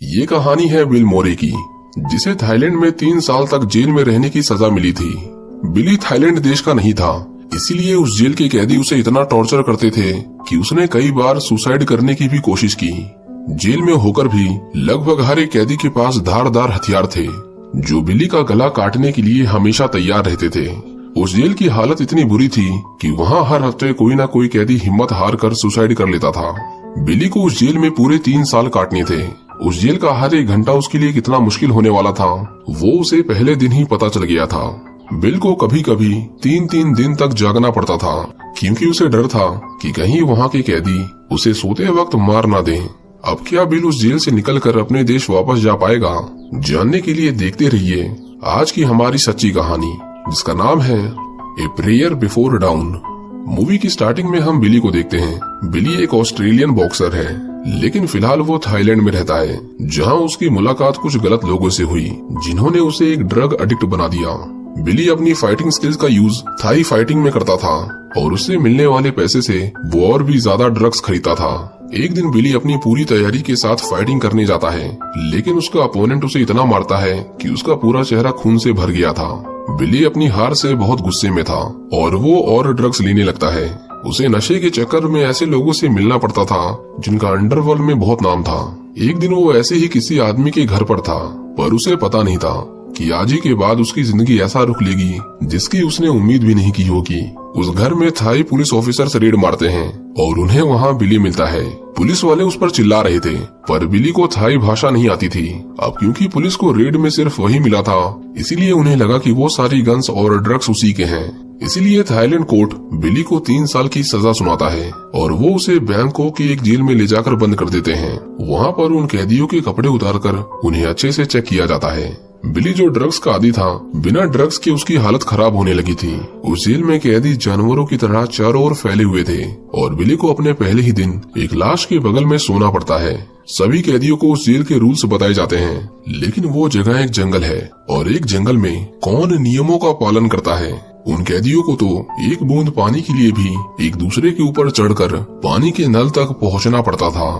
ये कहानी है बिल मोरे की, जिसे थाईलैंड में 3 साल तक जेल में रहने की सजा मिली थी। बिली थाईलैंड देश का नहीं था, इसीलिए उस जेल के कैदी उसे इतना टॉर्चर करते थे कि उसने कई बार सुसाइड करने की भी कोशिश की। जेल में होकर भी लगभग हर एक कैदी के पास धारदार हथियार थे, जो बिली का गला काटने के लिए हमेशा तैयार रहते थे। उस जेल की हालत इतनी बुरी थी कि वहाँ हर हफ्ते कोई ना कोई कैदी हिम्मत हार कर सुसाइड कर लेता था। बिली को उस जेल में पूरे 3 साल काटने थे। उस जेल का हर एक घंटा उसके लिए कितना मुश्किल होने वाला था, वो उसे पहले दिन ही पता चल गया था। बिल को कभी कभी 3-3 दिन तक जागना पड़ता था, क्योंकि उसे डर था कि कहीं वहाँ के कैदी उसे सोते वक्त मार ना दें। अब क्या बिल उस जेल से निकलकर अपने देश वापस जा पाएगा? जानने के लिए देखते रहिए आज की हमारी सच्ची कहानी, जिसका नाम है a prayer before down. Movie की स्टार्टिंग में हम बिली को देखते हैं। बिली एक ऑस्ट्रेलियन बॉक्सर है, लेकिन फिलहाल वो थाईलैंड में रहता है, जहां उसकी मुलाकात कुछ गलत लोगों से हुई, जिन्होंने उसे एक ड्रग एडिक्ट बना दिया। बिली अपनी फाइटिंग स्किल्स का यूज थाई फाइटिंग में करता था और उससे मिलने वाले पैसे से वो और भी ज्यादा ड्रग्स खरीदता था। एक दिन बिली अपनी पूरी तैयारी के साथ फाइटिंग करने जाता है, लेकिन उसका अपोनेंट उसे इतना मारता है कि उसका पूरा चेहरा खून से भर गया था। बिली अपनी हार से बहुत गुस्से में था और वो और ड्रग्स लेने लगता है। उसे नशे के चक्कर में ऐसे लोगों से मिलना पड़ता था जिनका अंडरवर्ल्ड में बहुत नाम था। एक दिन वो ऐसे ही किसी आदमी के घर पर था, पर उसे पता नहीं था कि आज ही के बाद उसकी जिंदगी ऐसा रुख लेगी जिसकी उसने उम्मीद भी नहीं की होगी। उस घर में थाई पुलिस ऑफिसर्स रेड मारते हैं और उन्हें वहाँ बिली मिलता है। पुलिस वाले उस पर चिल्ला रहे थे, पर बिली को थाई भाषा नहीं आती थी। अब क्योंकि पुलिस को रेड में सिर्फ वही मिला था, इसीलिए उन्हें लगा कि वो सारी गन्स और ड्रग्स उसी के हैं। इसीलिए थाईलैंड कोर्ट बिली को 3 साल की सजा सुनाता है और वो उसे बैंकॉक की एक जेल में ले जाकर बंद कर देते हैं। वहाँ पर उन कैदियों के कपड़े उतारकर उन्हें अच्छे से चेक किया जाता है। बिली जो ड्रग्स का आदी था, बिना ड्रग्स के उसकी हालत खराब होने लगी थी। उस जेल में कैदी जानवरों की तरह चारों ओर फैले हुए थे और बिली को अपने पहले ही दिन एक लाश के बगल में सोना पड़ता है। सभी कैदियों को उस जेल के रूल्स बताए जाते हैं, लेकिन वो जगह एक जंगल है और एक जंगल में कौन नियमों का पालन करता है। उन कैदियों को तो एक बूंद पानी के लिए भी एक दूसरे के ऊपर चढ़कर पानी के नल तक पहुंचना पड़ता था।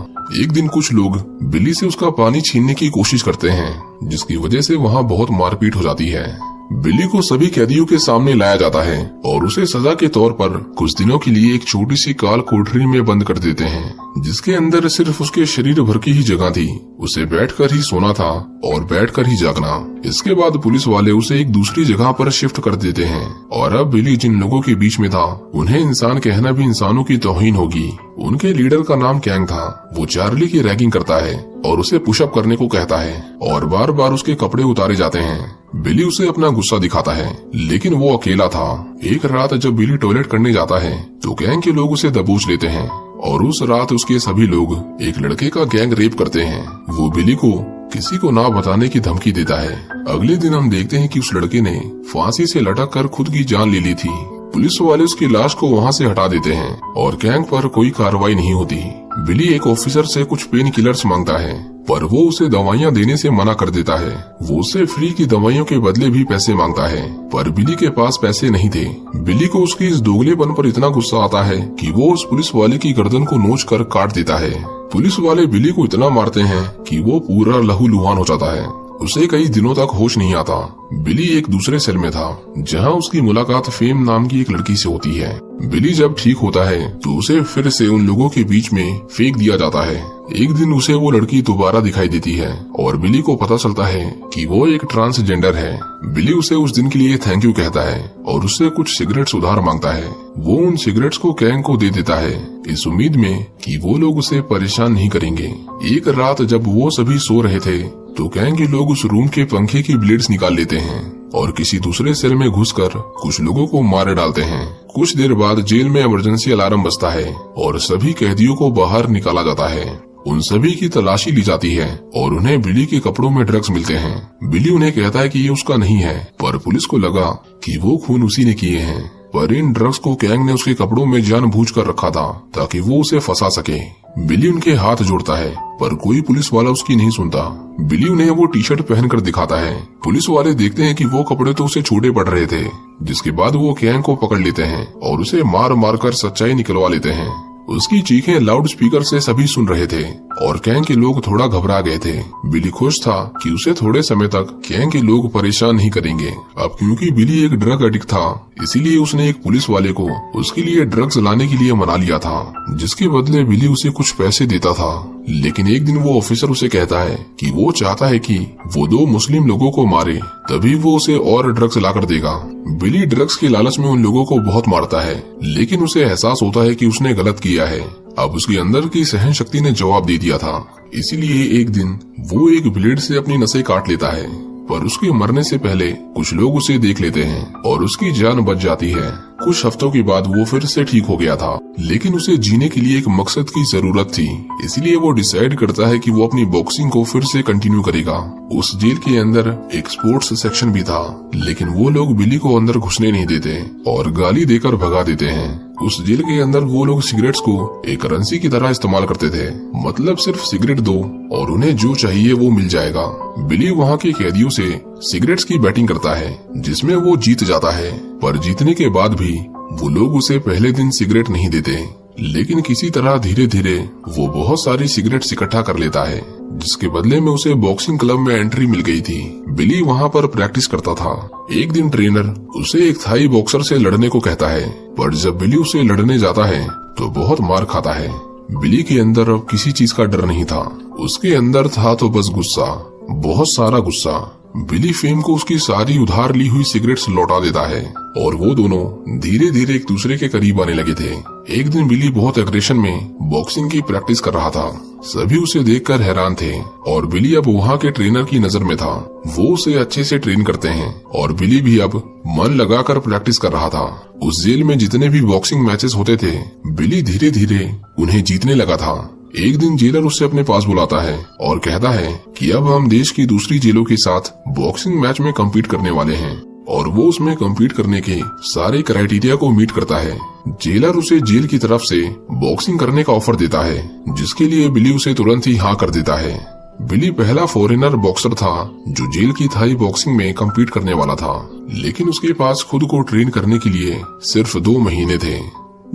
एक दिन कुछ लोग बिली से उसका पानी छीनने की कोशिश करते हैं, जिसकी वजह से वहाँ बहुत मारपीट हो जाती है। बिली को सभी कैदियों के सामने लाया जाता है और उसे सजा के तौर पर कुछ दिनों के लिए एक छोटी सी काल कोठरी में बंद कर देते हैं, जिसके अंदर सिर्फ उसके शरीर भर की ही जगह थी। उसे बैठकर ही सोना था और बैठकर ही जागना। इसके बाद पुलिस वाले उसे एक दूसरी जगह पर शिफ्ट कर देते हैं और अब बिली जिन लोगों के बीच में था, उन्हें इंसान कहना भी इंसानों की तौहीन होगी। उनके लीडर का नाम कैंग था। वो चार्ली की रैगिंग करता है और उसे पुशअप करने को कहता है और बार बार उसके कपड़े उतारे जाते हैं। बिली उसे अपना गुस्सा दिखाता है, लेकिन वो अकेला था। एक रात जब बिली टॉयलेट करने जाता है तो गैंग के लोग उसे दबोच लेते हैं और उस रात उसके सभी लोग एक लड़के का गैंग रेप करते हैं। वो बिली को किसी को ना बताने की धमकी देता है। अगले दिन हम देखते हैं कि उस लड़के ने फांसी से लटक कर खुद की जान ले ली थी। पुलिस वाले उसकी लाश को वहाँ से हटा देते हैं और गैंग पर कोई कार्रवाई नहीं होती। बिली एक ऑफिसर से कुछ पेन किलर्स मांगता है, पर वो उसे दवाइयाँ देने से मना कर देता है। वो उससे फ्री की दवाइयों के बदले भी पैसे मांगता है, पर बिली के पास पैसे नहीं थे। बिली को उसकी इस दोगलेपन पर इतना गुस्सा आता है कि वो उस पुलिस वाले की गर्दन को नोच कर काट देता है। पुलिस वाले बिली को इतना मारते हैं कि वो पूरा लहूलुहान हो जाता है। उसे कई दिनों तक होश नहीं आता। बिली एक दूसरे सेल में था, जहां उसकी मुलाकात फेम नाम की एक लड़की से होती है। बिली जब ठीक होता है तो उसे फिर से उन लोगों के बीच में फेंक दिया जाता है। एक दिन उसे वो लड़की दोबारा दिखाई देती है और बिली को पता चलता है कि वो एक ट्रांसजेंडर है। बिली उसे उस दिन के लिए थैंक यू कहता है और उससे कुछ सिगरेट्स उधार मांगता है। वो उन सिगरेट्स को कैंग को दे देता है, इस उम्मीद में कि वो लोग उसे परेशान नहीं करेंगे। एक रात जब वो सभी सो रहे थे तो गैंग के लोग उस रूम के पंखे की ब्लेड्स निकाल लेते हैं और किसी दूसरे सेल में घुसकर कुछ लोगों को मार डालते हैं। कुछ देर बाद जेल में इमरजेंसी अलार्म बजता है और सभी कैदियों को बाहर निकाला जाता है। उन सभी की तलाशी ली जाती है और उन्हें बिली के कपड़ों में ड्रग्स मिलते हैं। बिली उन्हें कहता है कि ये उसका नहीं है, पर पुलिस को लगा कि वो खून उसी ने किए हैं। पर इन ड्रग्स को कैंग ने उसके कपड़ों में जानबूझकर रखा था ताकि वो उसे फंसा सके। बिली उनके हाथ जोड़ता है, पर कोई पुलिस वाला उसकी नहीं सुनता। बिली उन्हें वो टी शर्ट पहनकर दिखाता है। पुलिस वाले देखते हैं कि वो कपड़े तो उसे छोटे पड़ रहे थे, जिसके बाद वो कैंग को पकड़ लेते हैं और उसे मार मार कर सच्चाई निकलवा लेते हैं। उसकी चीखें लाउड स्पीकर से सभी सुन रहे थे। और गैंग के लोग थोड़ा घबरा गए थे। बिली खुश था कि उसे थोड़े समय तक गैंग के लोग परेशान नहीं करेंगे। अब क्योंकि बिली एक ड्रग एडिक्ट था, इसीलिए उसने एक पुलिस वाले को उसके लिए ड्रग्स लाने के लिए मना लिया था, जिसके बदले बिली उसे कुछ पैसे देता था। लेकिन एक दिन वो ऑफिसर उसे कहता है कि वो चाहता है कि वो 2 मुस्लिम लोगों को मारे, तभी वो उसे और ड्रग्स लाकर देगा। बिली ड्रग्स के लालच में उन लोगों को बहुत मारता है, लेकिन उसे एहसास होता है कि उसने गलत किया है। अब उसके अंदर की सहन शक्ति ने जवाब दे दिया था, इसीलिए एक दिन वो एक ब्लेड से अपनी नसें काट लेता है। पर उसके मरने से पहले कुछ लोग उसे देख लेते हैं और उसकी जान बच जाती है। कुछ हफ्तों के बाद वो फिर से ठीक हो गया था, लेकिन उसे जीने के लिए एक मकसद की जरूरत थी, इसलिए वो डिसाइड करता है कि वो अपनी बॉक्सिंग को फिर से कंटिन्यू करेगा। उस जेल के अंदर एक स्पोर्ट्स सेक्शन भी था, लेकिन वो लोग बिली को अंदर घुसने नहीं देते और गाली देकर भगा देते हैं। उस जेल के अंदर वो लोग सिगरेट्स को एक करेंसी की तरह इस्तेमाल करते थे, मतलब सिर्फ सिगरेट दो और उन्हें जो चाहिए वो मिल जाएगा। बिली वहाँ के कैदियों से सिगरेट्स की बैटिंग करता है, जिसमें वो जीत जाता है, पर जीतने के बाद भी वो लोग उसे पहले दिन सिगरेट नहीं देते। लेकिन किसी तरह धीरे धीरे वो बहुत सारी सिगरेट्स इकट्ठा कर लेता है, जिसके बदले में उसे बॉक्सिंग क्लब में एंट्री मिल गई थी। बिली वहाँ पर प्रैक्टिस करता था। एक दिन ट्रेनर उसे एक थाई बॉक्सर से लड़ने को कहता है, पर जब बिली उसे लड़ने जाता है तो बहुत मार खाता है। बिली के अंदर अब किसी चीज का डर नहीं था, उसके अंदर था तो बस गुस्सा, बहुत सारा गुस्सा। बिली फेम को उसकी सारी उधार ली हुई सिगरेट्स लौटा देता है और वो दोनों धीरे धीरे एक दूसरे के करीब आने लगे थे। एक दिन बिली बहुत एग्रेशन में बॉक्सिंग की प्रैक्टिस कर रहा था। सभी उसे देखकर हैरान थे और बिली अब वहाँ के ट्रेनर की नजर में था। वो उसे अच्छे से ट्रेन करते हैं और बिली भी अब मन लगाकर प्रैक्टिस कर रहा था। उस जेल में जितने भी बॉक्सिंग मैचेस होते थे, बिली धीरे धीरे उन्हें जीतने लगा था। एक दिन जेलर उसे अपने पास बुलाता है और कहता है कि अब हम देश की दूसरी जेलों के साथ बॉक्सिंग मैच में कम्पीट करने वाले हैं और वो उसमें कम्पीट करने के सारे क्राइटेरिया को मीट करता है। जेलर उसे जेल की तरफ से बॉक्सिंग करने का ऑफर देता है, जिसके लिए बिली उसे तुरंत ही हाँ कर देता है। बिली पहला फॉरेनर बॉक्सर था जो जेल की थाई बॉक्सिंग में कम्पीट करने वाला था, लेकिन उसके पास खुद को ट्रेन करने के लिए सिर्फ 2 महीने थे।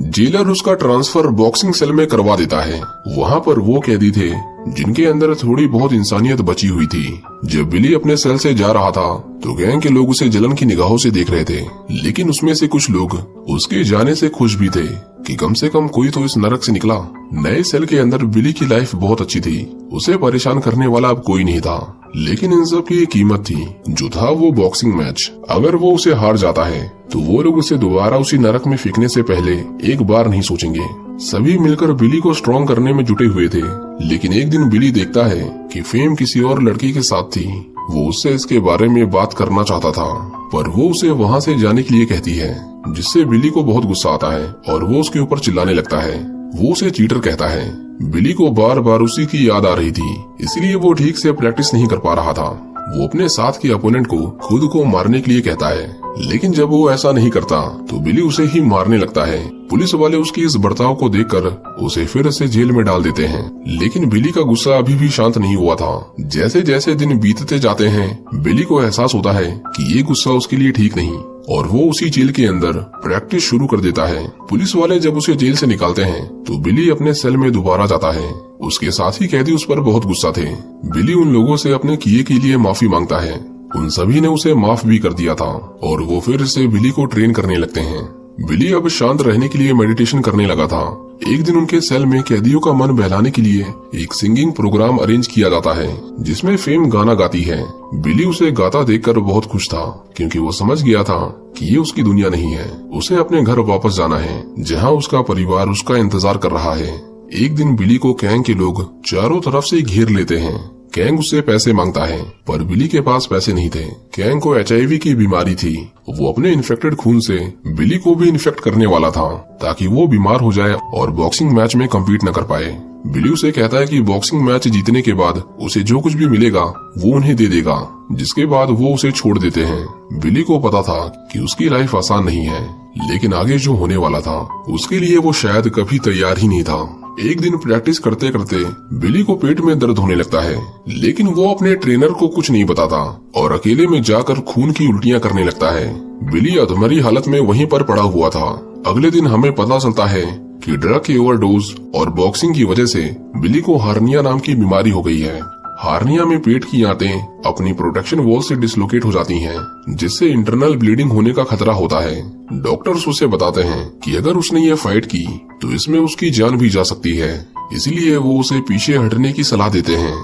जेलर उसका ट्रांसफर बॉक्सिंग सेल में करवा देता है। वहाँ पर वो कैदी थे जिनके अंदर थोड़ी बहुत इंसानियत बची हुई थी। जब बिली अपने सेल से जा रहा था तो गैंग के लोग उसे जलन की निगाहों से देख रहे थे, लेकिन उसमें से कुछ लोग उसके जाने से खुश भी थे कि कम से कम कोई तो इस नरक से निकला। नए सेल के अंदर बिली की लाइफ बहुत अच्छी थी, उसे परेशान करने वाला अब कोई नहीं था, लेकिन इन सब की एक कीमत थी, जो था वो बॉक्सिंग मैच। अगर वो उसे हार जाता है तो वो लोग उसे दोबारा उसी नरक में फेंकने से पहले एक बार नहीं सोचेंगे। सभी मिलकर बिली को स्ट्रॉन्ग करने में जुटे हुए थे, लेकिन एक दिन बिली देखता है कि फेम किसी और लड़की के साथ थी। वो उससे इसके बारे में बात करना चाहता था, पर वो उसे वहाँ से जाने के लिए कहती है, जिससे बिली को बहुत गुस्सा आता है और वो उसके ऊपर चिल्लाने लगता है। वो उसे चीटर कहता है। बिली को बार बार उसी की याद आ रही थी, इसलिए वो ठीक से प्रैक्टिस नहीं कर पा रहा था। वो अपने साथ के अपोनेंट को खुद को मारने के लिए कहता है, लेकिन जब वो ऐसा नहीं करता तो बिली उसे ही मारने लगता है। पुलिस वाले उसकी इस बर्ताव को देखकर उसे फिर से जेल में डाल देते हैं, लेकिन बिली का गुस्सा अभी भी शांत नहीं हुआ था। जैसे जैसे दिन बीतते जाते हैं, बिली को एहसास होता है कि ये गुस्सा उसके लिए ठीक नहीं और वो उसी जेल के अंदर प्रैक्टिस शुरू कर देता है। पुलिस वाले जब उसे जेल से निकालते हैं तो बिली अपने सेल में दोबारा जाता है। उसके साथी कैदी उस पर बहुत गुस्सा थे। बिली उन लोगों से अपने किए के लिए माफी मांगता है। उन सभी ने उसे माफ भी कर दिया था और वो फिर से बिली को ट्रेन करने लगते हैं। बिली अब शांत रहने के लिए मेडिटेशन करने लगा था। एक दिन उनके सेल में कैदियों का मन बहलाने के लिए एक सिंगिंग प्रोग्राम अरेंज किया जाता है, जिसमें फेम गाना गाती है। बिली उसे गाता देखकर बहुत खुश था, क्योंकि वो समझ गया था कि ये उसकी दुनिया नहीं है। उसे अपने घर वापस जाना है, जहाँ उसका परिवार उसका इंतजार कर रहा है। एक दिन बिली को गैंग के लोग चारों तरफ से घेर लेते हैं। गैंग उससे पैसे मांगता है, पर बिली के पास पैसे नहीं थे। गैंग को HIV की बीमारी थी। वो अपने इन्फेक्टेड खून से बिली को भी इन्फेक्ट करने वाला था, ताकि वो बीमार हो जाए और बॉक्सिंग मैच में कम्पीट न कर पाए। बिली उसे कहता है कि बॉक्सिंग मैच जीतने के बाद उसे जो कुछ भी मिलेगा वो उन्हें दे देगा, जिसके बाद वो उसे छोड़ देते हैं। बिली को पता था कि उसकी लाइफ आसान नहीं है, लेकिन आगे जो होने वाला था उसके लिए वो शायद कभी तैयार ही नहीं था। एक दिन प्रैक्टिस करते करते बिली को पेट में दर्द होने लगता है, लेकिन वो अपने ट्रेनर को कुछ नहीं बताता और अकेले में जाकर खून की उल्टियां करने लगता है। बिली अधमरी हालत में वहीं पर पड़ा हुआ था। अगले दिन हमें पता चलता है कि ड्रग की ओवरडोज और बॉक्सिंग की वजह से बिली को हार्निया नाम की बीमारी हो गई है। हार्निया में पेट की आंतें अपनी प्रोटेक्शन वॉल से डिसलोकेट हो जाती हैं, जिससे इंटरनल ब्लीडिंग होने का खतरा होता है। डॉक्टर्स उसे बताते हैं कि अगर उसने ये फाइट की तो इसमें उसकी जान भी जा सकती है, इसलिए वो उसे पीछे हटने की सलाह देते हैं।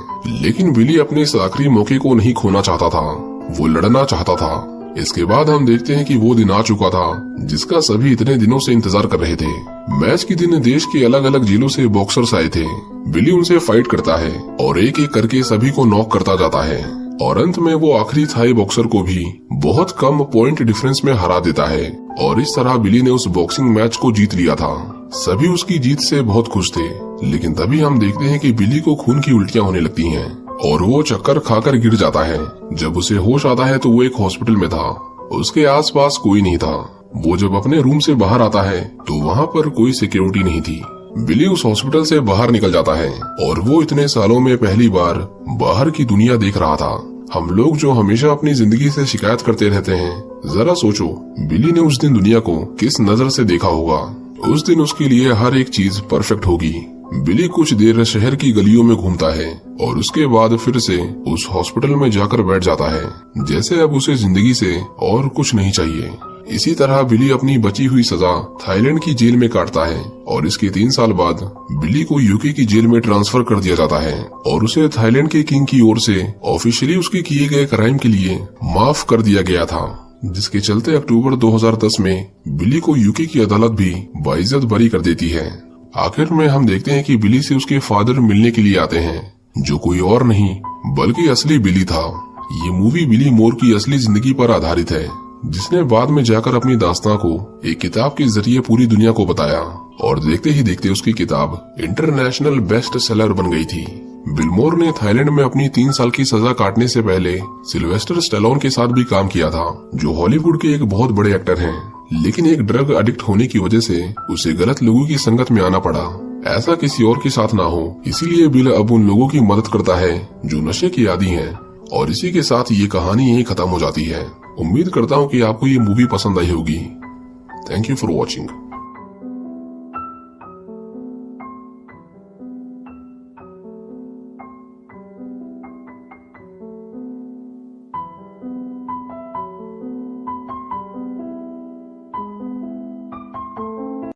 लेकिन बिली अपने इस आखिरी मौके को नहीं खोना चाहता था, वो लड़ना चाहता था। इसके बाद हम देखते हैं कि वो दिन आ चुका था जिसका सभी इतने दिनों से इंतजार कर रहे थे। मैच के दिन देश के अलग अलग जिलों से बॉक्सर्स आए थे। बिली उनसे फाइट करता है और एक एक करके सभी को नॉक करता जाता है और अंत में वो आखिरी थाई बॉक्सर को भी बहुत कम पॉइंट डिफरेंस में हरा देता है और इस तरह बिली ने उस बॉक्सिंग मैच को जीत लिया था। सभी उसकी जीत से बहुत खुश थे, लेकिन तभी हम देखते हैं कि बिली को खून की उल्टियां होने लगती हैं और वो चक्कर खाकर गिर जाता है। जब उसे होश आता है तो वो एक हॉस्पिटल में था, उसके आसपास कोई नहीं था। वो जब अपने रूम से बाहर आता है तो वहाँ पर कोई सिक्योरिटी नहीं थी। बिली उस हॉस्पिटल से बाहर निकल जाता है और वो इतने सालों में पहली बार बाहर की दुनिया देख रहा था। हम लोग जो हमेशा अपनी जिंदगी से शिकायत करते रहते हैं, जरा सोचो बिली ने उस दिन दुनिया को किस नजर से देखा होगा। उस दिन उसके लिए हर एक चीज परफेक्ट होगी। बिली कुछ देर शहर की गलियों में घूमता है और उसके बाद फिर से उस हॉस्पिटल में जाकर बैठ जाता है, जैसे अब उसे जिंदगी से और कुछ नहीं चाहिए। इसी तरह बिली अपनी बची हुई सजा थाईलैंड की जेल में काटता है और इसके 3 साल बाद बिली को यूके की जेल में ट्रांसफर कर दिया जाता है और उसे थाईलैंड के किंग की ओर से ऑफिशियली उसके किए गए क्राइम के लिए माफ कर दिया गया था, जिसके चलते अक्टूबर 2010 में बिली को यूके की अदालत भी बाइज्जत बरी कर देती है। आखिर में हम देखते हैं कि बिली से उसके फादर मिलने के लिए आते हैं, जो कोई और नहीं बल्कि असली बिली था। ये मूवी बिली मोर की असली जिंदगी पर आधारित है, जिसने बाद में जाकर अपनी दास्तां को एक किताब के जरिए पूरी दुनिया को बताया और देखते ही देखते उसकी किताब इंटरनेशनल बेस्ट सेलर बन गई थी। बिल मोर ने थाईलैंड में अपनी 3 साल की सजा काटने से पहले सिल्वेस्टर स्टैलोन के साथ भी काम किया था, जो हॉलीवुड के एक बहुत बड़े एक्टर हैं, लेकिन एक ड्रग एडिक्ट होने की वजह से उसे गलत लोगों की संगत में आना पड़ा। ऐसा किसी और के साथ ना हो, इसीलिए बिल अब उन लोगों की मदद करता है जो नशे की आदी हैं। और इसी के साथ ये कहानी यहीं खत्म हो जाती है। उम्मीद करता हूँ कि आपको ये मूवी पसंद आई होगी। Thank you for watching.